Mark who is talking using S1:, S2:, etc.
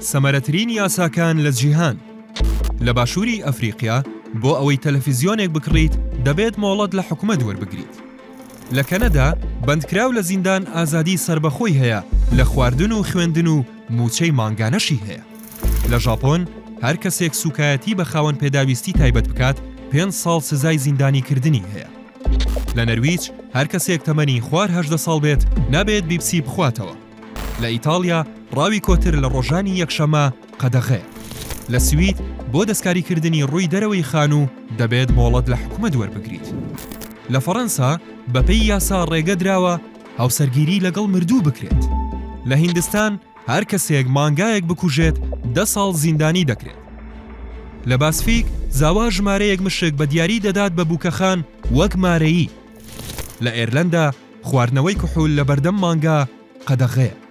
S1: سەمەرەترین یاساکان لە جیهان. لە باشووری ئەفریقیا بۆ ئەوەی تەلەڤیزیۆنێک بکڕیت دەبێت مۆڵەت لە حکومەت وەربگریت. لە کەنەدا بەندکراو لە زیندان ئازادی سربەخۆی هەیە، لە خواردن و خوێندن و موچەی مانگانەشی هەیە. لە ژاپۆن هەر کەسێک سوکایەتی بە خاوەن پێداویستی تایبەت بکات 5 ساڵ سزای زیندانی کردنی هەیە. لە نەرویج هەر کەسێک تەمەنی خوار 18 ساڵ بێت نابێت بیبسی بخواتەوە. لە ئیتالیا ڕاوی کۆتر لە ڕۆژانی یەکشەمە قەدەغەیە. لە سوید بۆ دەستکاریکردنی ڕووی دەرەوەی خان و دەبێت مۆڵەت لە حکومەت وەربگریت. لە فەڕەنسا بەپێی یاسا ڕێگە دراوە هاوسەرگیری لەگەڵ مردوو بکرێت. لە هیندستان هەر کەسێک مانگایەک بکوژێت 10 ساڵ زیندانی دەکرێت. لە باسفیک زاوا ژمارەیەک مشک بە دیاری دەدات بە بووکەخان وەک مارەیی. لە ئێرلەندا خواردنەوەی کحول لە بەردەم مانگا قەدەغەیە.